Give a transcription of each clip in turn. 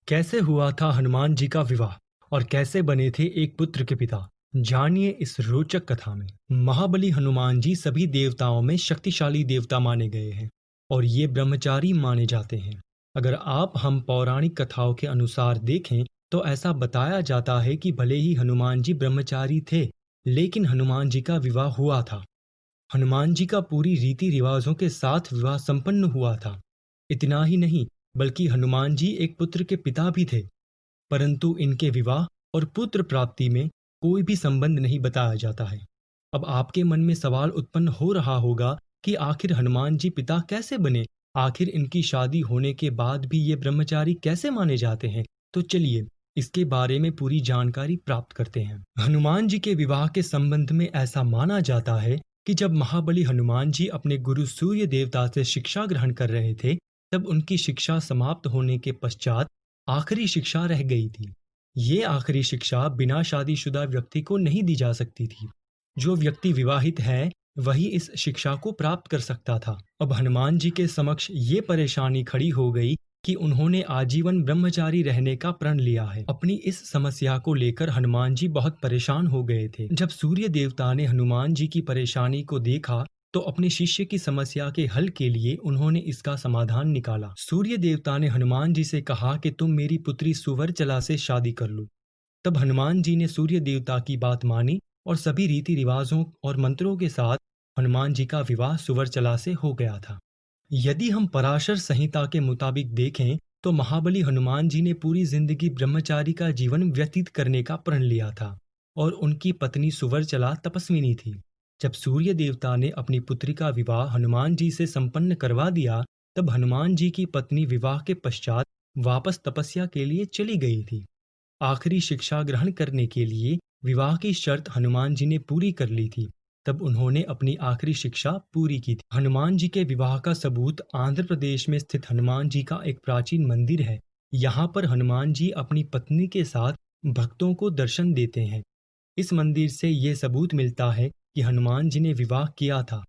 कैसे हुआ था हनुमान जी का विवाह और कैसे बने थे एक पुत्र के पिता? जानिए इस रोचक कथा में। महाबली हनुमान जी सभी देवताओं में शक्तिशाली देवता माने गए हैं और ये ब्रह्मचारी माने जाते हैं। अगर आप हम पौराणिक कथाओं के अनुसार देखें तो ऐसा बताया जाता है कि भले ही हनुमान जी ब्रह्मचारी थे, लेकिन हनुमान जी का विवाह हुआ था। हनुमान जी का पूरी रीति रिवाजों के साथ विवाह संपन्न हुआ था। इतना ही नहीं, बल्कि हनुमान जी एक पुत्र के पिता भी थे, परंतु इनके विवाह और पुत्र प्राप्ति में कोई भी संबंध नहीं बताया जाता है। अब आपके मन में सवाल उत्पन्न हो रहा होगा कि आखिर हनुमान जी पिता कैसे बने? आखिर इनकी शादी होने के बाद भी ये ब्रह्मचारी कैसे माने जाते हैं? तो चलिए इसके बारे में पूरी जानकारी प्राप्त करते हैं। हनुमान जी के विवाह के संबंध में ऐसा माना जाता है कि जब महाबली हनुमान जी अपने गुरु सूर्य देवता से शिक्षा ग्रहण कर रहे थे, तब उनकी शिक्षा समाप्त होने के पश्चात आखिरी शिक्षा रह गई थी। ये आखिरी शिक्षा बिना शादीशुदा व्यक्ति को नहीं दी जा सकती थी। जो व्यक्ति विवाहित है वही इस शिक्षा को प्राप्त कर सकता था। अब हनुमान जी के समक्ष ये परेशानी खड़ी हो गई कि उन्होंने आजीवन ब्रह्मचारी रहने का प्रण लिया है। अपनी इस समस्या को लेकर हनुमान जी बहुत परेशान हो गए थे। जब सूर्य देवता ने हनुमान जी की परेशानी को देखा तो अपने शिष्य की समस्या के हल के लिए उन्होंने इसका समाधान निकाला। सूर्य देवता ने हनुमान जी से कहा कि तुम मेरी पुत्री सुवर्चला से शादी कर लो। तब हनुमान जी ने सूर्य देवता की बात मानी और सभी रीति रिवाजों और मंत्रों के साथ हनुमान जी का विवाह सुवर्चला से हो गया था। यदि हम पराशर संहिता के मुताबिक देखें तो महाबली हनुमान जी ने पूरी जिंदगी ब्रह्मचारी का जीवन व्यतीत करने का प्रण लिया था और उनकी पत्नी सुवर्चला तपस्विनी थी। जब सूर्य देवता ने अपनी पुत्री का विवाह हनुमान जी से संपन्न करवा दिया, तब हनुमान जी की पत्नी विवाह के पश्चात वापस तपस्या के लिए चली गई थी। आखिरी शिक्षा ग्रहण करने के लिए विवाह की शर्त हनुमान जी ने पूरी कर ली थी। तब उन्होंने अपनी आखिरी शिक्षा पूरी की थी। हनुमान जी के विवाह का सबूत आंध्र प्रदेश में स्थित हनुमान जी का एक प्राचीन मंदिर है। यहाँ पर हनुमान जी अपनी पत्नी के साथ भक्तों को दर्शन देते हैं। इस मंदिर से ये सबूत मिलता है कि हनुमान जी ने विवाह किया था।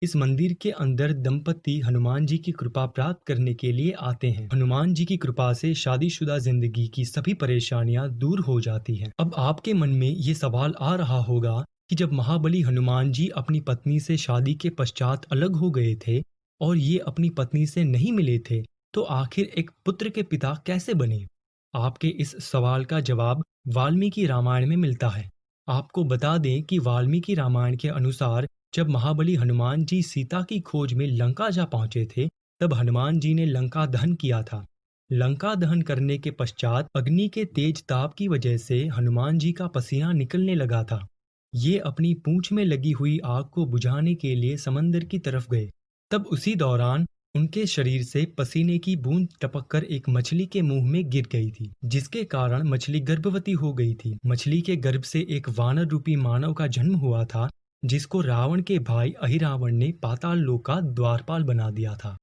इस मंदिर के अंदर दंपति हनुमान जी की कृपा प्राप्त करने के लिए आते हैं। हनुमान जी की कृपा से शादीशुदा जिंदगी की सभी परेशानियां दूर हो जाती हैं। अब आपके मन में ये सवाल आ रहा होगा कि जब महाबली हनुमान जी अपनी पत्नी से शादी के पश्चात अलग हो गए थे और ये अपनी पत्नी से नहीं मिले थे, तो आखिर एक पुत्र के पिता कैसे बने? आपके इस सवाल का जवाब वाल्मीकि रामायण में मिलता है। आपको बता दें कि वाल्मीकि रामायण के अनुसार जब महाबली हनुमान जी सीता की खोज में लंका जा पहुंचे थे, तब हनुमान जी ने लंका दहन किया था। लंका दहन करने के पश्चात अग्नि के तेज ताप की वजह से हनुमान जी का पसीना निकलने लगा था। ये अपनी पूंछ में लगी हुई आग को बुझाने के लिए समंदर की तरफ गए। तब उसी दौरान उनके शरीर से पसीने की बूंद टपककर एक मछली के मुंह में गिर गई थी, जिसके कारण मछली गर्भवती हो गई थी। मछली के गर्भ से एक वानर रूपी मानव का जन्म हुआ था, जिसको रावण के भाई अहिरावण ने पाताल लोक का द्वारपाल बना दिया था।